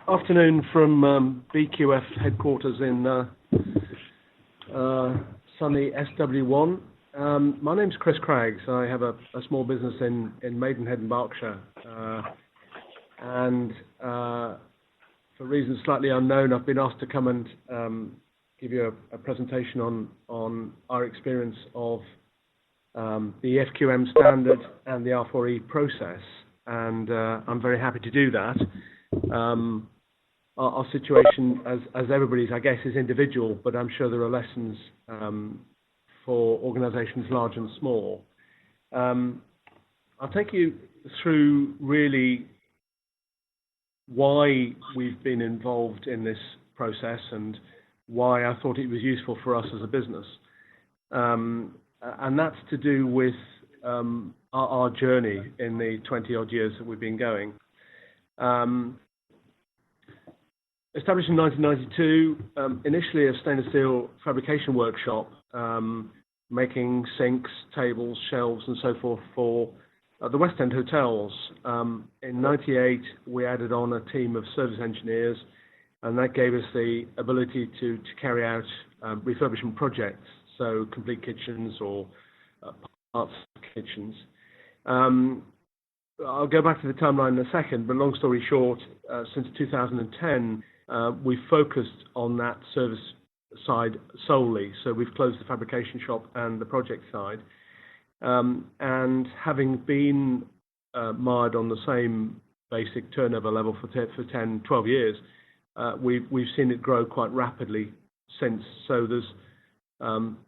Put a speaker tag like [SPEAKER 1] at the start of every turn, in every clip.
[SPEAKER 1] Afternoon from BQF headquarters in sunny SW1. My name's Chris Craggs. I have a small business in Maidenhead in Berkshire, and for reasons slightly unknown, I've been asked to come and give you a presentation on our experience of the FQM standard and the R4E process, and I'm very happy to do that. Our situation, as everybody's, I guess, is individual, but I'm sure there are lessons for organisations large and small. I'll take you through really why we've been involved in this process and why I thought it was useful for us as a business. And that's to do with our journey in the 20-odd years that we've been going. Established in 1992, initially a stainless steel fabrication workshop, making sinks, tables, shelves, and so forth for the West End hotels. In 98, we added on a team of service engineers, and that gave us the ability to carry out refurbishment projects, so complete kitchens or parts of kitchens. I'll go back to the timeline in a second, but long story short, since 2010, we've focused on that service side solely. So we've closed the fabrication shop and the project side. And having been mired on the same basic turnover level for 10, 12 years, we've seen it grow quite rapidly since. So there's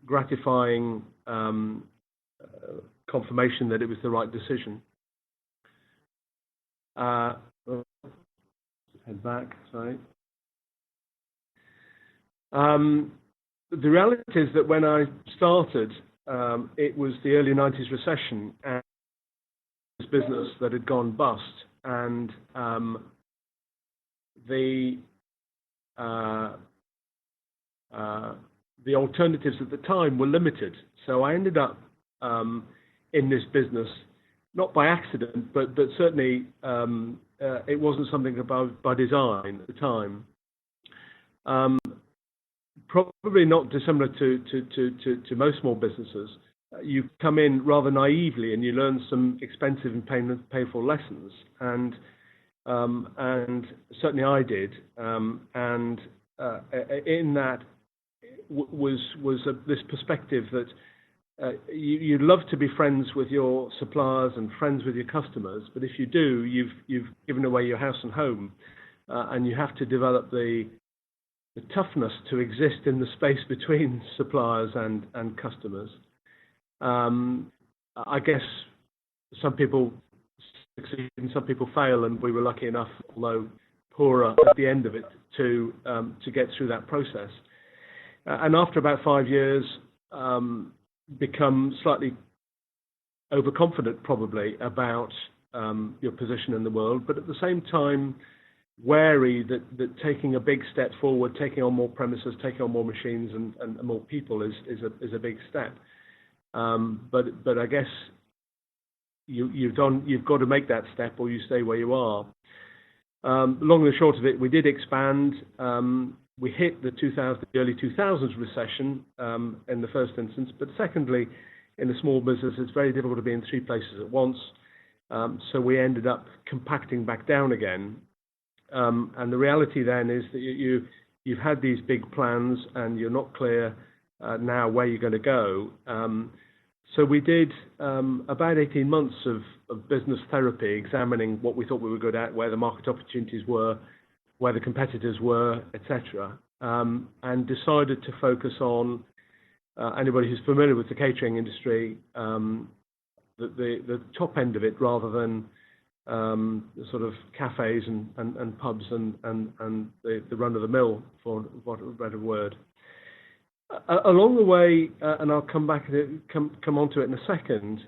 [SPEAKER 1] gratifying confirmation that it was the right decision. Head back, sorry. The reality is that when I started, it was the early 90s recession and this business that had gone bust, and the alternatives at the time were limited. So I ended up in this business, not by accident, but certainly it wasn't something by design at the time. Probably not dissimilar to most small businesses. You come in rather naively and you learn some expensive and painful lessons, and certainly I did. And in that was this perspective that you'd love to be friends with your suppliers and friends with your customers, but if you do, you've given away your house and home, and you have to develop the toughness to exist in the space between suppliers and customers. I guess some people succeed and some people fail, and we were lucky enough, although poorer at the end of it, to get through that process. And after about 5 years, become slightly overconfident probably about your position in the world, but at the same time wary that taking a big step forward, taking on more premises, taking on more machines and more people is a big step. But I guess you've got to make that step, or you stay where you are. Long and short of it, we did expand. We hit the early 2000s recession in the first instance, but secondly, in a small business, it's very difficult to be in three places at once. So we ended up compacting back down again. And the reality then is that you've had these big plans and you're not clear now where you're going to go. So we did about 18 months of business therapy, examining what we thought we were good at, where the market opportunities were, where the competitors were, etc., and decided to focus on anybody who's familiar with the catering industry, the top end of it, rather than the sort of cafes and pubs and the run-of-the-mill, for what a better word. Along the way, and I'll come onto it in a second,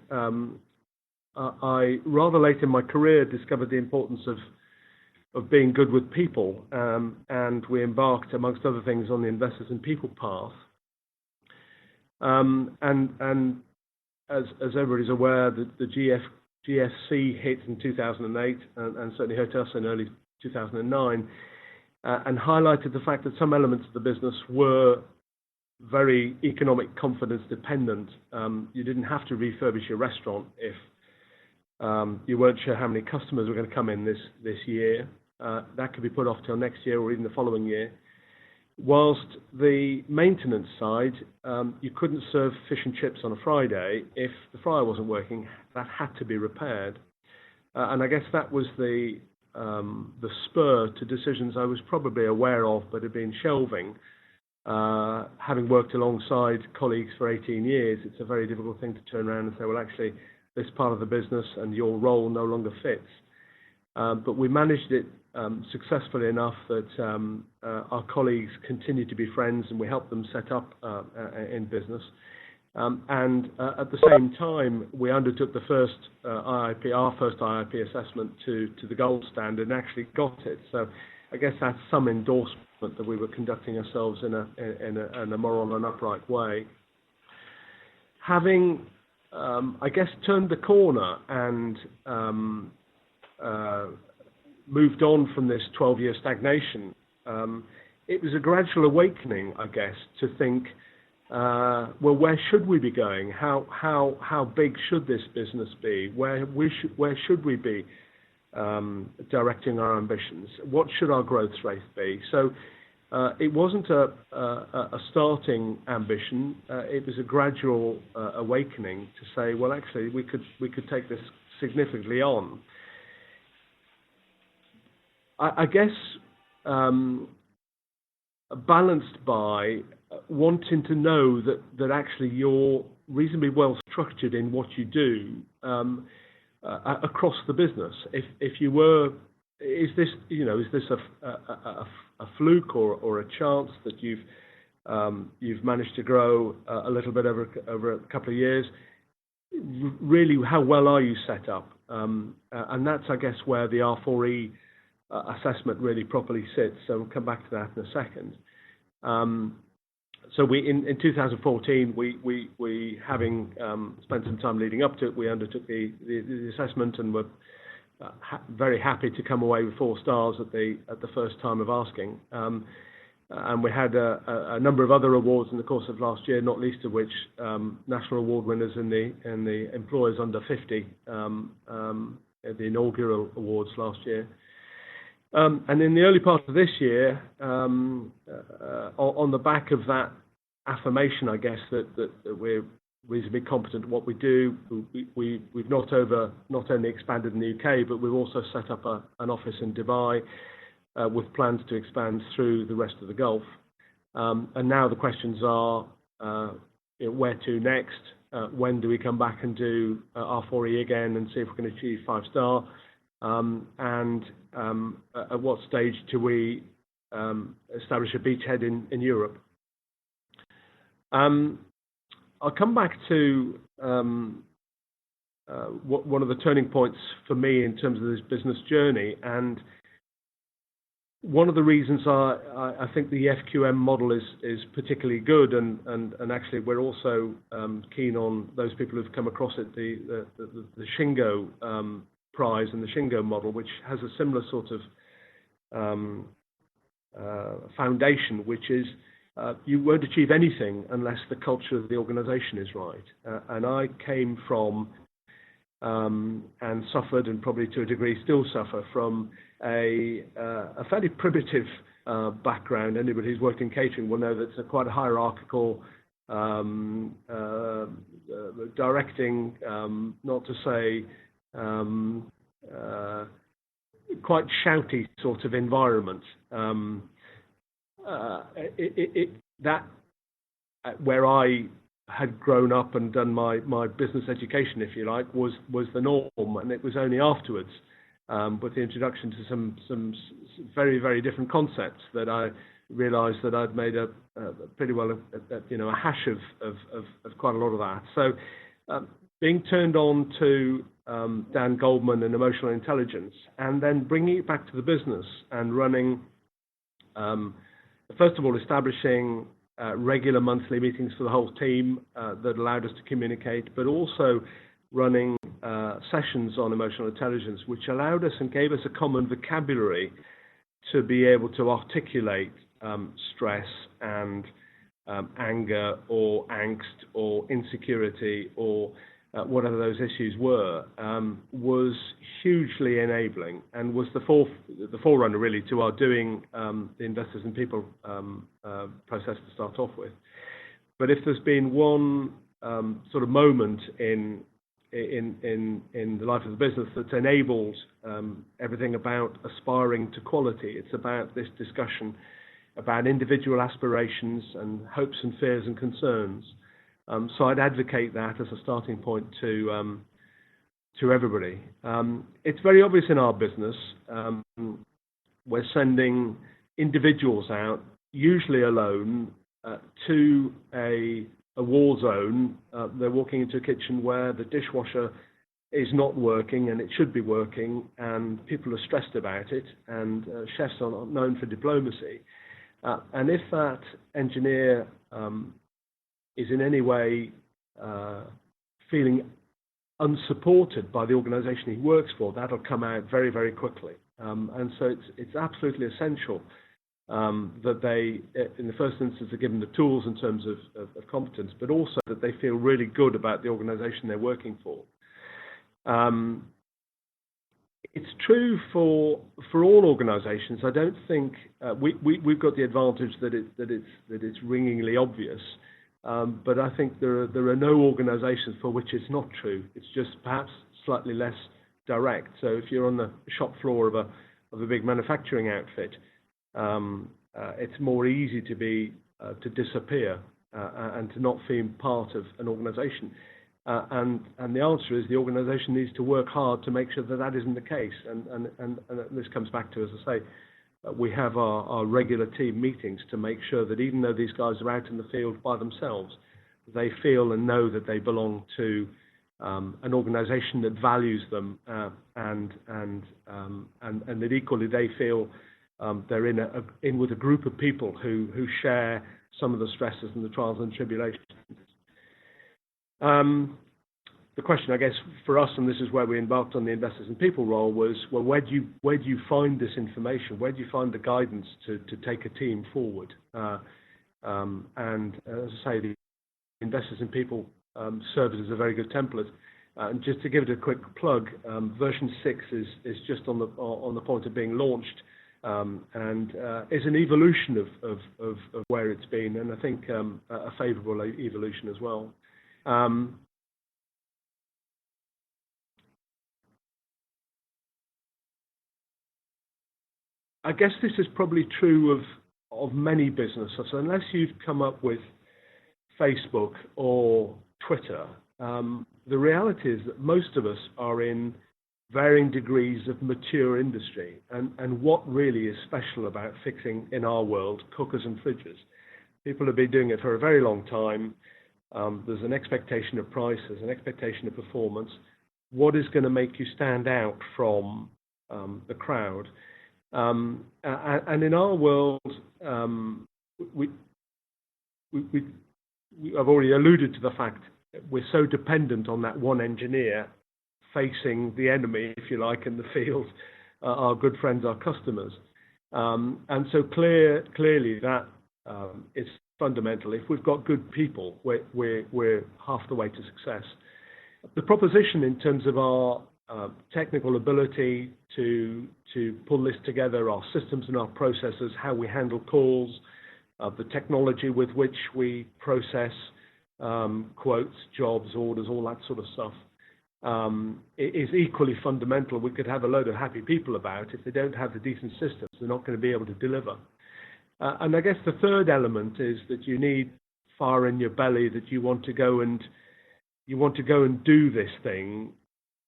[SPEAKER 1] I rather late in my career discovered the importance of being good with people, and we embarked, amongst other things, on the Investors in People path. And as everybody's aware, the GFC hit in 2008, and certainly hit us in early 2009. and highlighted the fact that some elements of the business were very economic confidence dependent. You didn't have to refurbish your restaurant if you weren't sure how many customers were going to come in this year. That could be put off till next year or even the following year. Whilst the maintenance side, you couldn't serve fish and chips on a Friday if the fryer wasn't working. That had to be repaired. And I guess that was the spur to decisions I was probably aware of but had been shelving. Having worked alongside colleagues for 18 years, it's a very difficult thing to turn around and say, well, actually, this part of the business and your role no longer fits. But we managed it successfully enough that our colleagues continued to be friends, and we helped them set up in business. And at the same time, we undertook the first IIP, our first IIP assessment to the gold standard, and actually got it. So I guess that's some endorsement that we were conducting ourselves in a moral and upright way. Having, I guess, turned the corner and moved on from this 12-year stagnation, it was a gradual awakening, I guess, to think, well, where should we be going? How big should this business be? Where should we be directing our ambitions? What should our growth rate be? So it wasn't a starting ambition. It was a gradual awakening to say, well, actually, we could take this significantly on. I guess balanced by wanting to know that actually you're reasonably well structured in what you do across the business. If you were, is this a fluke or a chance that you've managed to grow a little bit over a couple of years? Really, how well are you set up? And that's, I guess, where the R4E assessment really properly sits. So we'll come back to that in a second. So we in 2014, we having spent some time leading up to it, we undertook the assessment and were very happy to come away with 4 stars at the first time of asking. And we had a number of other awards in the course of last year, not least of which national award winners in the employers under 50 at the inaugural awards last year. And in the early part of this year, on the back of that affirmation, I guess, that we're reasonably competent at what we do, we've not only expanded in the UK, but we've also set up an office in Dubai with plans to expand through the rest of the Gulf. And now the questions are, where to next? When do we come back and do R4E again and see if we can achieve 5-star? And at what stage do we establish a beachhead in Europe? I'll come back to one of the turning points for me in terms of this business journey, and one of the reasons I think the FQM model is particularly good, and actually we're also keen on those people who've come across it, the Shingo prize and the Shingo model, which has a similar sort of foundation, which is you won't achieve anything unless the culture of the organization is right. And I came from and suffered, and probably to a degree still suffer from, a fairly primitive background. Anybody who's worked in catering will know that it's quite a hierarchical directing, not to say quite shouty sort of environment. That where I had grown up and done my business education, if you like, was the norm, and it was only afterwards, with the introduction to some very, very different concepts, that I realised that I'd made a pretty well a hash of quite a lot of that. So being turned on to Dan Goldman and emotional intelligence, and then bringing it back to the business and running, first of all, establishing regular monthly meetings for the whole team that allowed us to communicate, but also running sessions on emotional intelligence, which allowed us and gave us a common vocabulary to be able to articulate stress and anger or angst or insecurity or whatever those issues were, was hugely enabling and was the forerunner really to our doing the Investors in People process to start off with. But if there's been one sort of moment in the life of the business that's enabled everything about aspiring to quality, it's about this discussion about individual aspirations and hopes and fears and concerns. So I'd advocate that as a starting point to everybody. It's very obvious in our business. We're sending individuals out, usually alone, to a war zone. They're walking into a kitchen where the dishwasher is not working and it should be working, and people are stressed about it, and chefs are not known for diplomacy. And if that engineer is in any way feeling unsupported by the organization he works for, that'll come out very, very quickly. And so it's absolutely essential that they, in the first instance, are given the tools in terms of competence, but also that they feel really good about the organization they're working for. It's true for all organizations. I don't think we've got the advantage that it's ringingly obvious, but I think there are no organizations for which it's not true. It's just perhaps slightly less direct. So if you're on the shop floor of a big manufacturing outfit, it's more easy to disappear and to not feel part of an organization. And the answer is the organization needs to work hard to make sure that that isn't the case. And this comes back to, as I say, we have our regular team meetings to make sure that even though these guys are out in the field by themselves, they feel and know that they belong to an organization that values them, and that equally they feel they're in with a group of people who share some of the stresses and the trials and tribulations. The question, I guess, for us, and this is where we embarked on the Investors in People role, was, well, where do you find this information? Where do you find the guidance to take a team forward? And as I say, the Investors in People serves as a very good template. And just to give it a quick plug, version 6 is just on the point of being launched, and is an evolution of where it's been, and I think a favourable evolution as well. I guess this is probably true of many businesses. Unless you've come up with Facebook or Twitter, the reality is that most of us are in varying degrees of mature industry. And what really is special about fixing, in our world, cookers and fridges? People have been doing it for a very long time. There's an expectation of price, there's an expectation of performance. What is going to make you stand out from the crowd? And in our world, I've already alluded to the fact that we're so dependent on that one engineer facing the enemy, if you like, in the field, our good friends, our customers. And so clearly that is fundamental. If we've got good people, we're half the way to success. The proposition in terms of our technical ability to pull this together, our systems and our processes, how we handle calls, the technology with which we process quotes, jobs, orders, all that sort of stuff, is equally fundamental. We could have a load of happy people about. If they don't have the decent systems, they're not going to be able to deliver. And I guess the third element is that you need fire in your belly, that you want to go and do this thing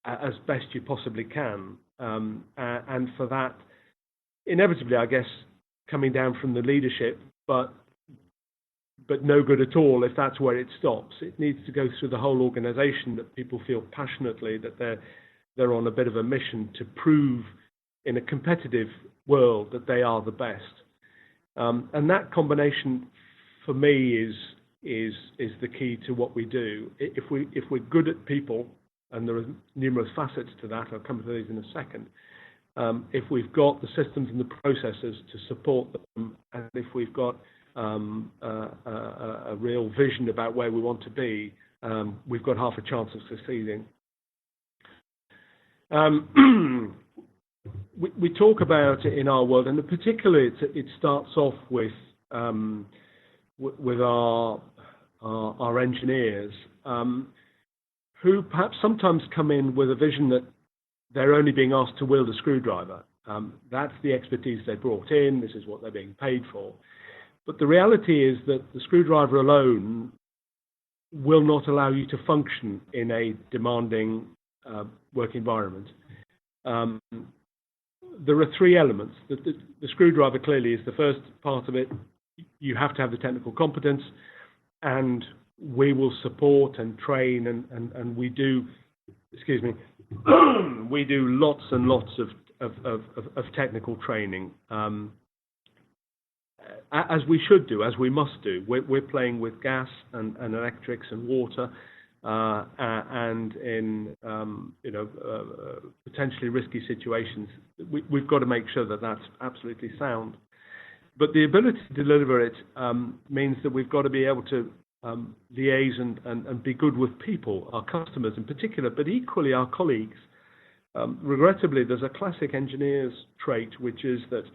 [SPEAKER 1] as best you possibly can. And for that, inevitably, I guess, coming down from the leadership, but no good at all if that's where it stops. It needs to go through the whole organization, that people feel passionately that they're on a bit of a mission to prove in a competitive world that they are the best. And that combination, for me, is the key to what we do. If we're good at people, and there are numerous facets to that, I'll come to these in a second, if we've got the systems and the processes to support them, and if we've got a real vision about where we want to be, we've got half a chance of succeeding. We talk about it in our world, and particularly it starts off with our engineers, who perhaps sometimes come in with a vision that they're only being asked to wield a screwdriver. That's the expertise they brought in. This is what they're being paid for. But the reality is that the screwdriver alone will not allow you to function in a demanding work environment. There are three elements. The screwdriver clearly is the first part of it. You have to have the technical competence, and we will support and train, and we do, excuse me, we do lots and lots of technical training, as we should do, as we must do. We're playing with gas and electrics and water, and in potentially risky situations. We've got to make sure that that's absolutely sound. But the ability to deliver it means that we've got to be able to liaise and be good with people, our customers in particular, but equally our colleagues. Regrettably, there's a classic engineer's trait, which is that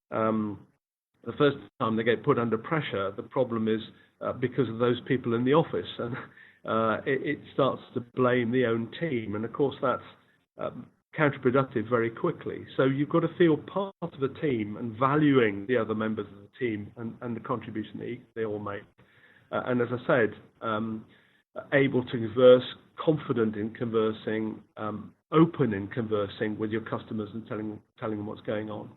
[SPEAKER 1] the first time they get put under pressure, the problem is because of those people in the office, and it starts to blame the own team, and of course that's counterproductive very quickly. So you've got to feel part of the team and valuing the other members of the team and the contribution that they all make. And as I said, able to converse, confident in conversing, open in conversing with your customers and telling them what's going on.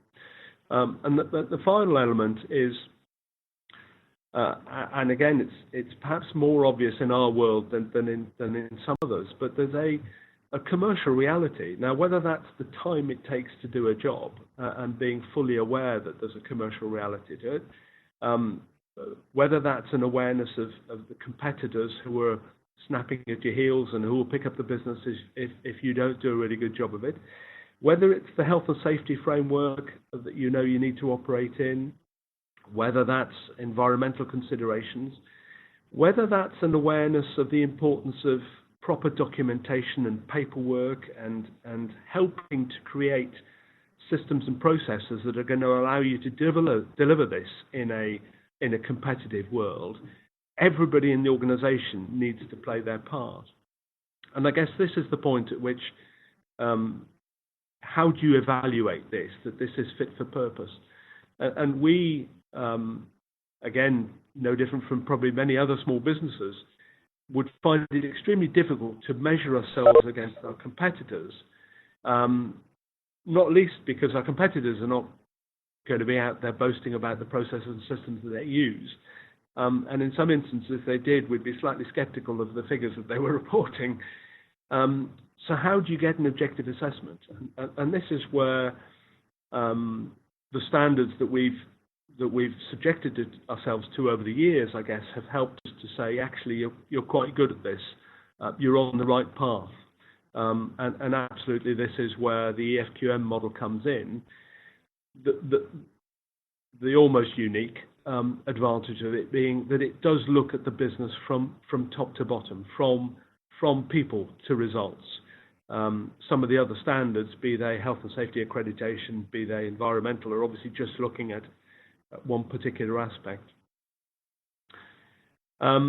[SPEAKER 1] And the final element is, and again, it's perhaps more obvious in our world than in some others, but there's a commercial reality. Now, whether that's the time it takes to do a job and being fully aware that there's a commercial reality to it, whether that's an awareness of the competitors who are snapping at your heels and who will pick up the business if you don't do a really good job of it, whether it's the health and safety framework that you know you need to operate in, whether that's environmental considerations, whether that's an awareness of the importance of proper documentation and paperwork and helping to create systems and processes that are going to allow you to deliver this in a competitive world. Everybody in the organization needs to play their part. And I guess this is the point at which, how do you evaluate this, that this is fit for purpose? And we, again, no different from probably many other small businesses, would find it extremely difficult to measure ourselves against our competitors, not least because our competitors are not going to be out there boasting about the processes and systems that they use. And in some instances, if they did, we'd be slightly skeptical of the figures that they were reporting. So how do you get an objective assessment? And this is where the standards that we've subjected ourselves to over the years, I guess, have helped us to say, actually, you're quite good at this. You're on the right path. And absolutely, this is where the EFQM model comes in. The almost unique advantage of it being that it does look at the business from top to bottom, from people to results. Some of the other standards, be they health and safety accreditation, be they environmental, are obviously just looking at one particular aspect. I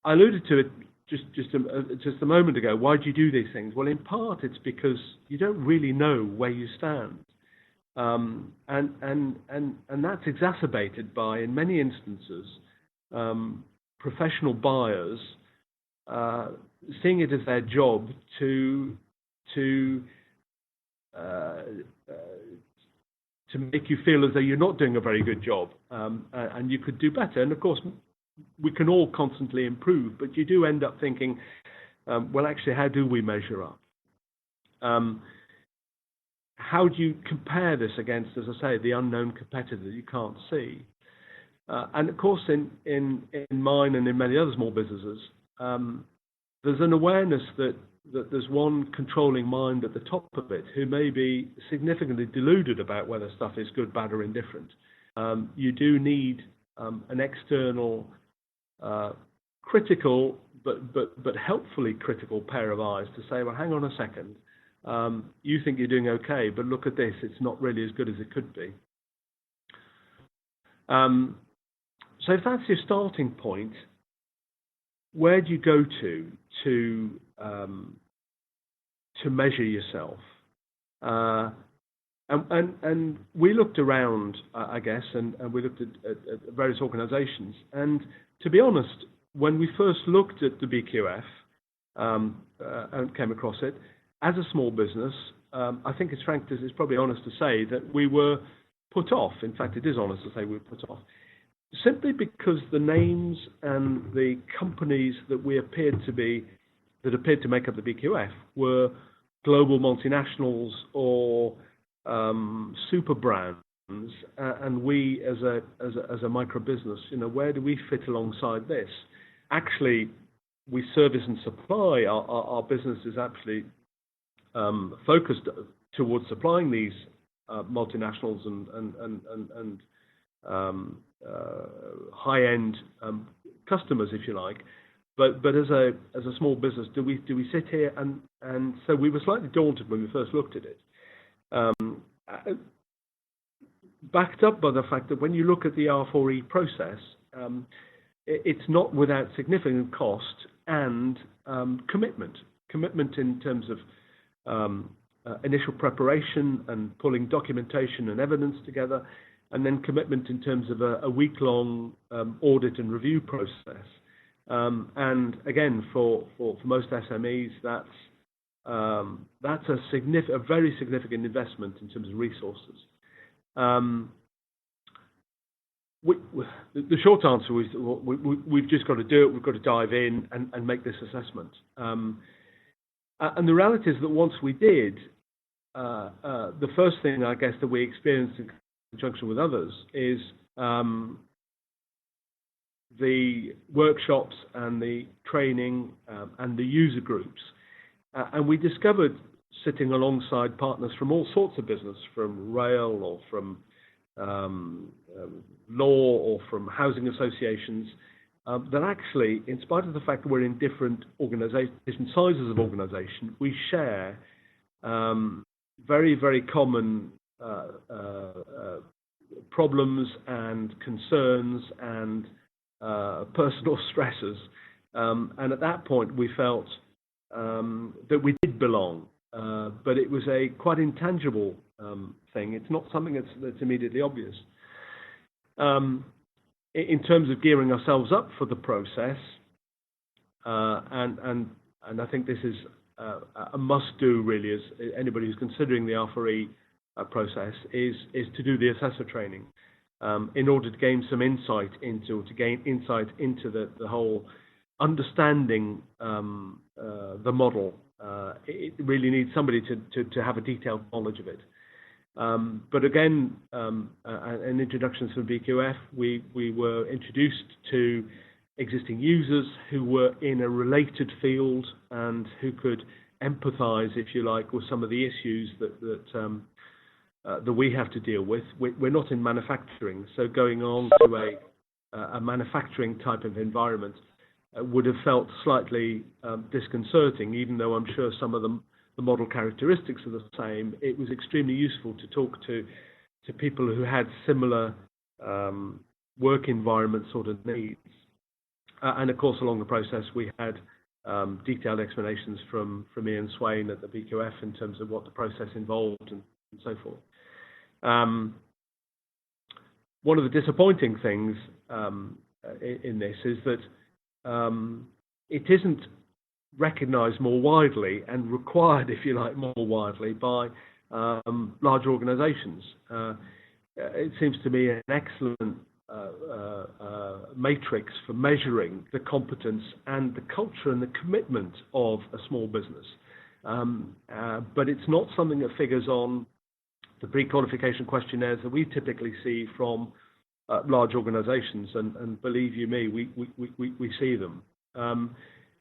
[SPEAKER 1] alluded to it just a moment ago. Why do you do these things? Well, in part, it's because you don't really know where you stand. And that's exacerbated by, in many instances, professional buyers seeing it as their job to make you feel as though you're not doing a very good job, and you could do better. And of course, we can all constantly improve, but you do end up thinking, well, actually, how do we measure up? How do you compare this against, as I say, the unknown competitor that you can't see? And of course, in mine and in many other small businesses, there's an awareness that that there's one controlling mind at the top of it who may be significantly deluded about whether stuff is good, bad, or indifferent. You do need an external, critical, but helpfully critical pair of eyes to say, well, hang on a second, you think you're doing okay, but look at this, it's not really as good as it could be. So if that's your starting point, where do you go to measure yourself? And we looked around, I guess, and we looked at various organizations. And to be honest, when we first looked at the BQF and came across it, as a small business, I think it's probably honest to say that we were put off. In fact, it is honest to say we were put off. Simply because the names and the companies that appeared to make up the BQF were global multinationals or super brands, and we as a micro business, where do we fit alongside this? Actually, we service and supply. Our business is actually focused towards supplying these multinationals and high-end customers, if you like. But as a small business, do we sit here and so we were slightly daunted when we first looked at it. Backed up by the fact that when you look at the R4E process, it's not without significant cost and commitment in terms of initial preparation and pulling documentation and evidence together, and then commitment in terms of a week-long audit and review process. And again, for most SMEs, that's a very significant investment in terms of resources. The short answer is we've just got to do it. We've got to dive in and make this assessment. And the reality is that once we did, the first thing, I guess, that we experienced in conjunction with others is the workshops and the training and the user groups. And we discovered, sitting alongside partners from all sorts of business, from rail or from law or from housing associations, that actually, in spite of the fact that we're in different sizes of organization, we share very, very common problems and concerns and personal stresses. And at that point, we felt that we did belong, but it was a quite intangible thing. It's not something that's immediately obvious. In terms of gearing ourselves up for the process, and I think this is a must-do really, as anybody who's considering the R4E process is to do the assessor training in order to gain some insight into the whole understanding the model. It really needs somebody to have a detailed knowledge of it. But again, an introduction to the BQF, we were introduced to existing users who were in a related field and who could empathize, if you like, with some of the issues that we have to deal with. We're not in manufacturing, so going on to a manufacturing type of environment would have felt slightly disconcerting, even though I'm sure some of the model characteristics are the same. It was extremely useful to talk to people who had similar work environment sort of needs. And of course, along the process, we had detailed explanations from Ian Swain at the BQF in terms of what the process involved and so forth. One of the disappointing things in this is that it isn't recognized more widely and required, if you like, more widely by large organizations. It seems to me an excellent matrix for measuring the competence and the culture and the commitment of a small business. But it's not something that figures on the pre-qualification questionnaires that we typically see from large organizations, and believe you me, we see them.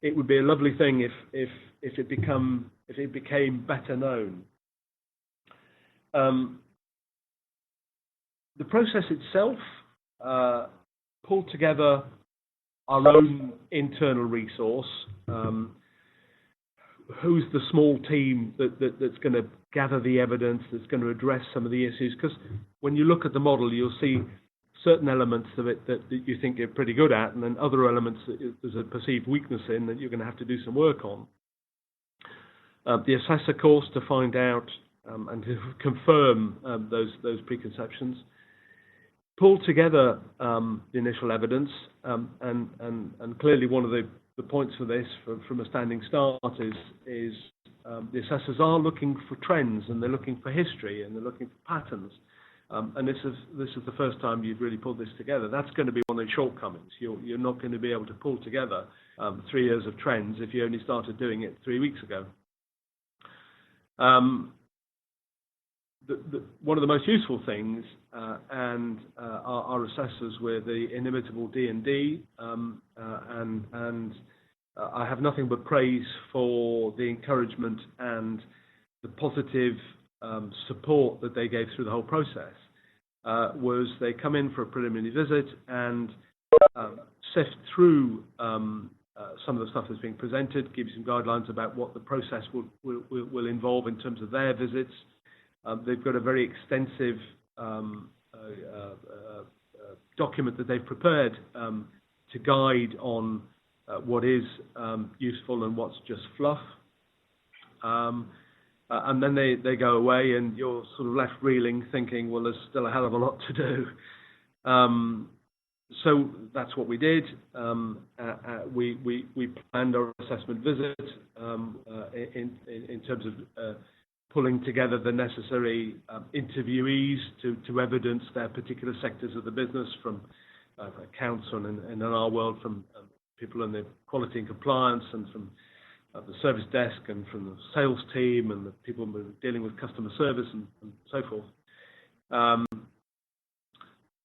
[SPEAKER 1] it would be a lovely thing if it became better known. The process itself pulled together our own internal resource. Who's the small team that's going to gather the evidence, that's going to address some of the issues? Because when you look at the model, you'll see certain elements of it that you think you're pretty good at, and then other elements that there's a perceived weakness in that you're going to have to do some work on. The assessor course to find out and to confirm those preconceptions. Pull together the initial evidence, and clearly one of the points for this, from a standing start, is the assessors are looking for trends, and they're looking for history, and they're looking for patterns. And this is the first time you've really pulled this together. That's going to be one of the shortcomings. You're not going to be able to pull together 3 years of trends if you only started doing it 3 weeks ago. One of the most useful things, and our assessors were the inimitable D&D, and I have nothing but praise for the encouragement and the positive support that they gave through the whole process. Was they come in for a preliminary visit and sift through some of the stuff that's being presented, give you some guidelines about what the process will involve in terms of their visits. They've got a very extensive document that they've prepared to guide on what is useful and what's just fluff. And then they go away, and you're sort of left reeling, thinking, well, there's still a hell of a lot to do. So that's what we did. We planned our assessment visit in terms of pulling together the necessary interviewees to evidence their particular sectors of the business, from accounts and in our world, from people in the quality and compliance, and from the service desk, and from the sales team, and the people dealing with customer service, and so forth.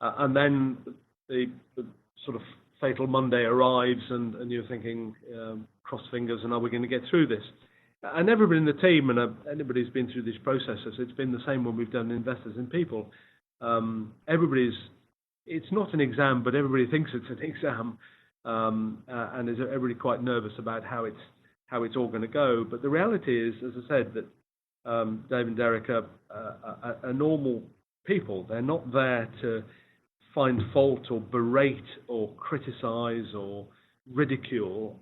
[SPEAKER 1] And then the sort of fatal Monday arrives, and you're thinking, cross fingers, and are we going to get through this? And everybody in the team, and anybody who's been through these processes, it's been the same when we've done Investors in People. It's not an exam, but everybody thinks it's an exam, and is everybody quite nervous about how it's all going to go. But the reality is, as I said, that Dave and Derek are normal people. They're not there to find fault or berate or criticize or ridicule.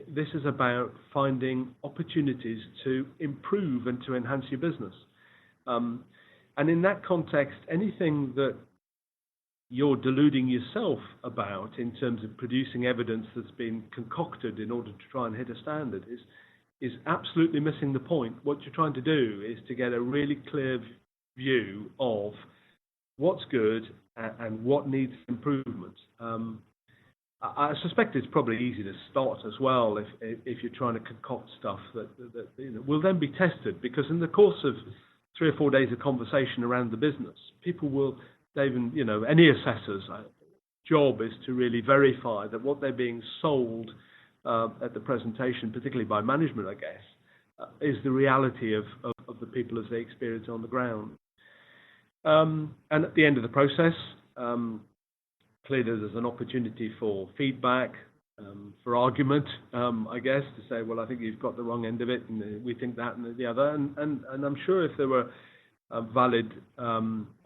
[SPEAKER 1] This is about finding opportunities to improve and to enhance your business. And in that context, anything that you're deluding yourself about in terms of producing evidence that's been concocted in order to try and hit a standard is absolutely missing the point. What you're trying to do is to get a really clear view of what's good and what needs improvement. I suspect it's probably easy to start as well if you're trying to concoct stuff that will then be tested, because in the course of 3 or 4 days of conversation around the business, people will, even any assessor's job is to really verify that what they're being sold at the presentation, particularly by management, I guess, is the reality of the people as they experience it on the ground. And at the end of the process, clearly there's an opportunity for feedback, for argument, I guess, to say, well, I think you've got the wrong end of it, and we think that and the other. And I'm sure if there were valid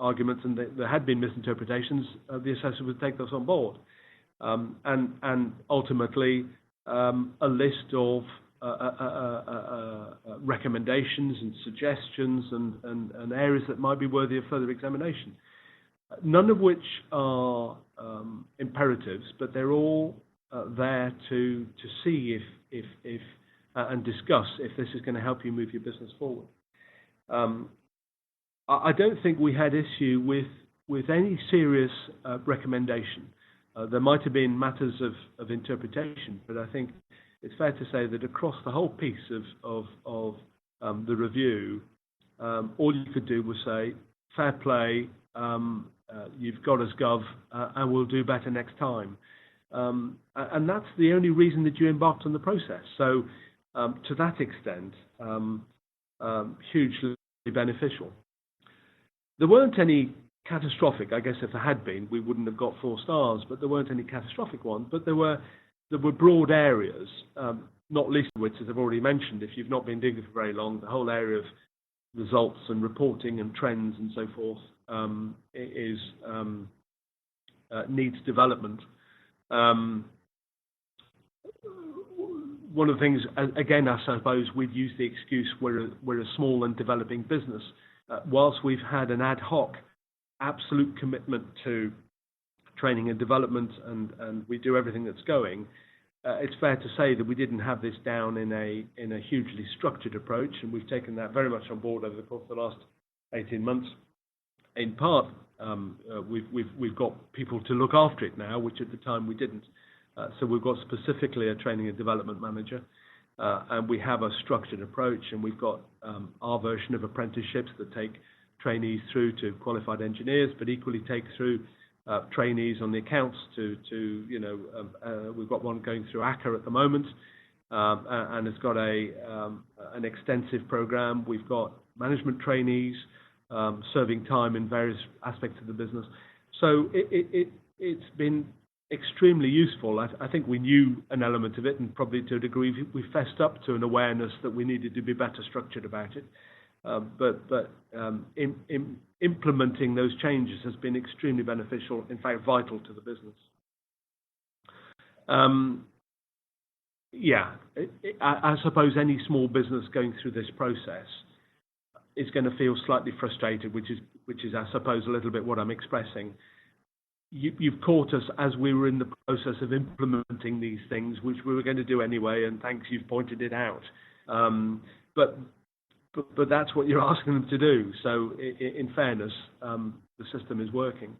[SPEAKER 1] arguments and there had been misinterpretations, the assessor would take those on board. And ultimately, a list of recommendations and suggestions and areas that might be worthy of further examination. None of which are imperatives, but they're all there to see if and discuss if this is going to help you move your business forward. I don't think we had issue with any serious recommendation. There might have been matters of interpretation, but I think it's fair to say that across the whole piece of the review, all you could do was say, fair play, you've got us, Gov, and we'll do better next time. And that's the only reason that you embarked on the process. So to that extent, hugely beneficial. There weren't any catastrophic, I guess if there had been, we wouldn't have got 4 stars, but there weren't any catastrophic ones. But there were broad areas, not least of which, as I've already mentioned, if you've not been digging for very long, the whole area of results and reporting and trends and so forth needs development. One of the things, again, I suppose we've used the excuse we're a small and developing business. Whilst we've had an ad hoc, absolute commitment to training and development, and we do everything that's going, it's fair to say that we didn't have this down in a hugely structured approach, and we've taken that very much on board over the course of the last 18 months. In part, we've got people to look after it now, which at the time we didn't. So we've got specifically a training and development manager, and we have a structured approach, and we've got our version of apprenticeships that take trainees through to qualified engineers, but equally take through trainees on the accounts we've got one going through ACCA at the moment, and it's got an extensive program. We've got management trainees serving time in various aspects of the business. So it's been extremely useful. I think we knew an element of it, and probably to a degree we fessed up to an awareness that we needed to be better structured about it. But implementing those changes has been extremely beneficial, in fact, vital to the business. I suppose any small business going through this process is going to feel slightly frustrated, which is, I suppose, a little bit what I'm expressing. You've caught us as we were in the process of implementing these things, which we were going to do anyway, and thanks, you've pointed it out. But that's what you're asking them to do. So in fairness, the system is working.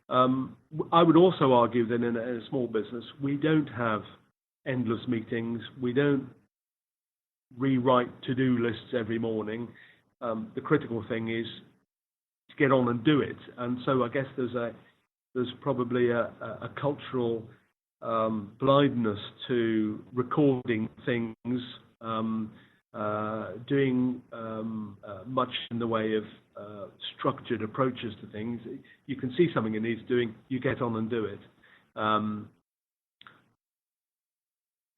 [SPEAKER 1] I would also argue that in a small business, we don't have endless meetings. We don't rewrite to-do lists every morning. The critical thing is to get on and do it. And so I guess there's probably a cultural blindness to recording things, doing much in the way of structured approaches to things. You can see something it needs doing, you get on and do it.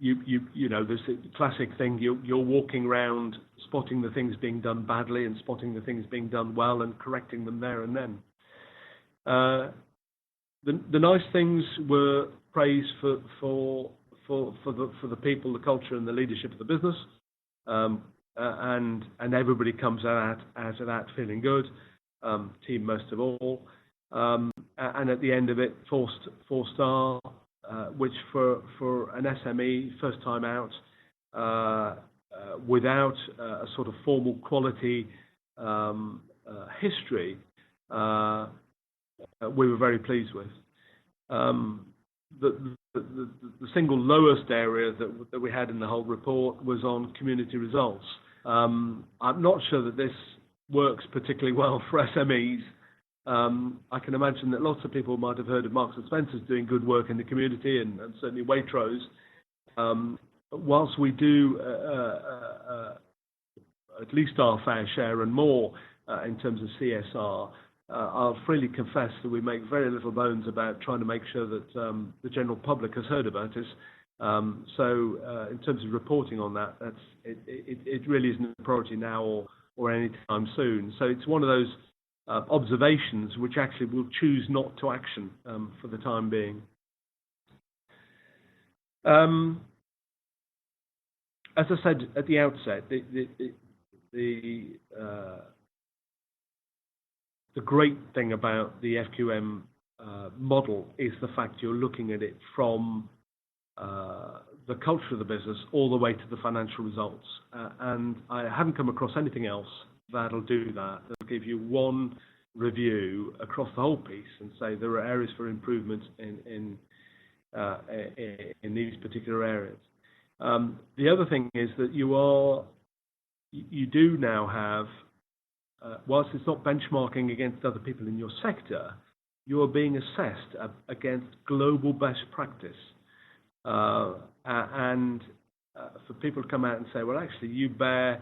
[SPEAKER 1] There's a classic thing, you're walking around spotting the things being done badly and spotting the things being done well and correcting them there and then. The nice things were praise for the people, the culture, and the leadership of the business, and everybody comes out of that feeling good. Team most of all, and at the end of it, 4-star, which for an SME first time out, without a sort of formal quality history. We were very pleased with. The single lowest area that we had in the whole report was on community results. I'm not sure that this works particularly well for SMEs. I can imagine that lots of people might have heard of Marks and Spencer's doing good work in the community, and certainly Waitrose. Whilst we do at least our fair share and more in terms of CSR, I'll freely confess that we make very little bones about trying to make sure that the general public has heard about us. So in terms of reporting on that, it really isn't a priority now or any time soon. So it's one of those observations which actually we'll choose not to action for the time being. As I said at the outset, the great thing about the FQM model is the fact you're looking at it from the culture of the business all the way to the financial results. And I haven't come across anything else that'll do that. That'll give you one review across the whole piece and say there are areas for improvement in these particular areas. The other thing is that you do now have, whilst it's not benchmarking against other people in your sector, you are being assessed against global best practice. And for people to come out and say, well, actually, you bear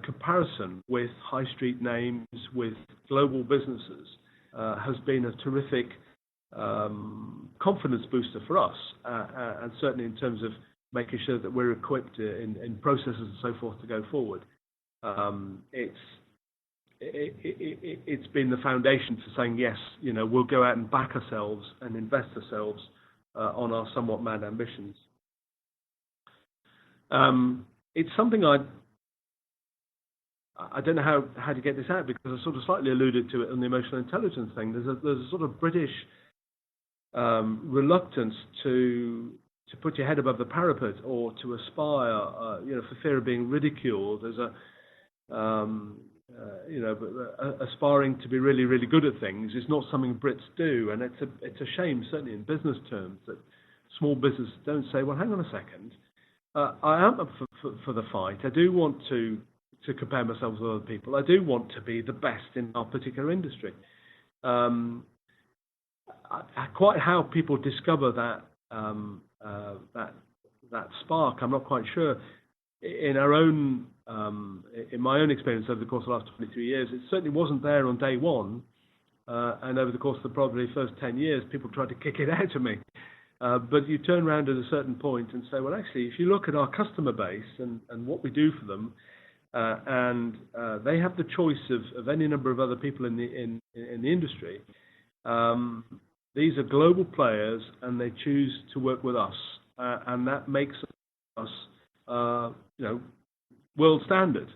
[SPEAKER 1] comparison with high street names, with global businesses, has been a terrific confidence booster for us, and certainly in terms of making sure that we're equipped in processes and so forth to go forward. It's been the foundation for saying, yes, we'll go out and back ourselves and invest ourselves on our somewhat mad ambitions. It's something I don't know how to get this out, because I sort of slightly alluded to it on the emotional intelligence thing. There's a sort of British reluctance to put your head above the parapet or to aspire, for fear of being ridiculed. There's aspiring to be really, really good at things is not something Brits do, and it's a shame, certainly in business terms, that small businesses don't say, well, hang on a second, I am up for the fight. I do want to compare myself with other people. I do want to be the best in our particular industry. Quite how people discover that spark, I'm not quite sure. In my own experience over the course of the last 23 years, it certainly wasn't there on day one. And over the course of the probably first 10 years, people tried to kick it out of me. But you turn around at a certain point and say, well, actually, if you look at our customer base and what we do for them, and they have the choice of any number of other people in the industry. These are global players, and they choose to work with us, and that makes us, world standard.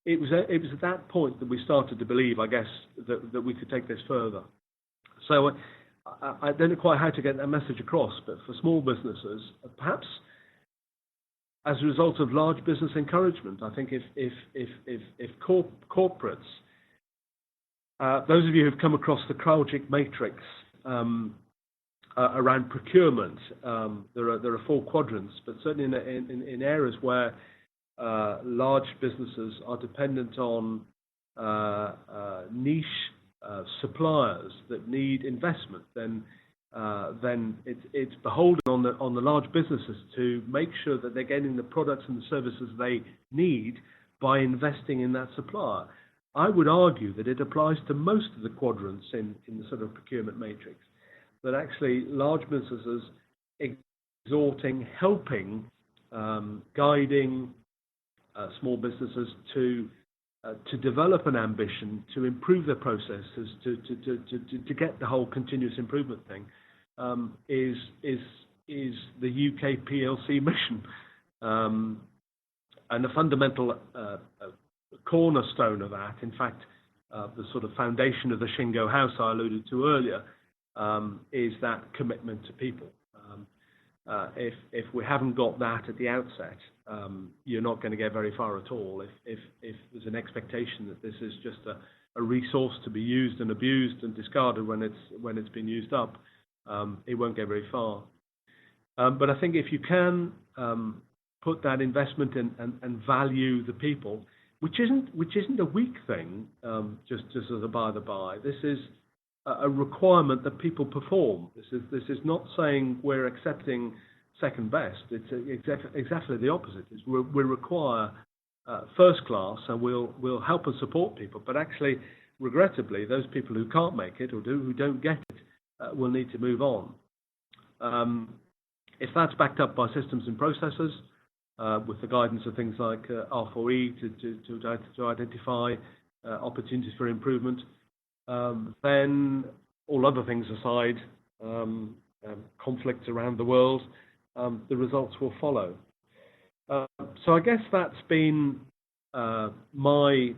[SPEAKER 1] It was at that point that we started to believe, I guess, that we could take this further. So I don't know quite how to get that message across, but for small businesses, perhaps as a result of large business encouragement, I think if corporates, those of you who've come across the Craggs matrix around procurement, there are 4 quadrants, but certainly in areas where large businesses are dependent on niche suppliers that need investment, then it's beholden on the large businesses to make sure that they're getting the products and the services they need by investing in that supplier. I would argue that it applies to most of the quadrants in the sort of procurement matrix, that actually large businesses exhorting, helping, guiding small businesses to develop an ambition, to improve their processes, to get the whole continuous improvement thing, is the UK PLC mission, and the fundamental cornerstone of that. In fact, the sort of foundation of the Shingo house I alluded to earlier is that commitment to people. If we haven't got that at the outset, you're not going to get very far at all. If there's an expectation that this is just a resource to be used and abused and discarded when it's been used up, it won't get very far. But I think if you can put that investment in and value the people, which isn't a weak thing, just as a by the by. This is a requirement that people perform. This is not saying we're accepting second best. It's exactly the opposite. We require first class, and we'll help and support people. But actually, regrettably, those people who can't make it or who don't get it will need to move on. If that's backed up by systems and processes, with the guidance of things like R4E to identify opportunities for improvement, then all other things aside, conflicts around the world, the results will follow. So I guess that's been my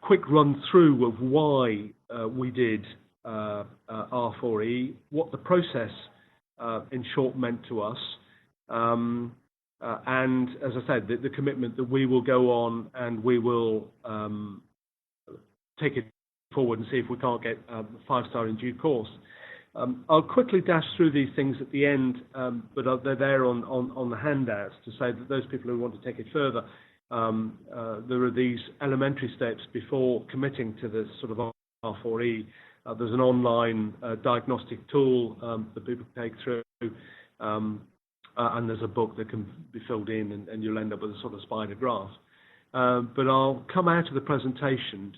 [SPEAKER 1] quick run through of why we did R4E, what the process in short meant to us, and as I said, the commitment that we will go on and we will take it forward and see if we can't get 5-star in due course. I'll quickly dash through these things at the end, but they're there on the handouts to say that those people who want to take it further, there are these elementary steps before committing to this sort of R4E. There's an online diagnostic tool that people can take through, and there's a book that can be filled in, and you'll end up with a sort of spider graph. But I'll come out of the presentation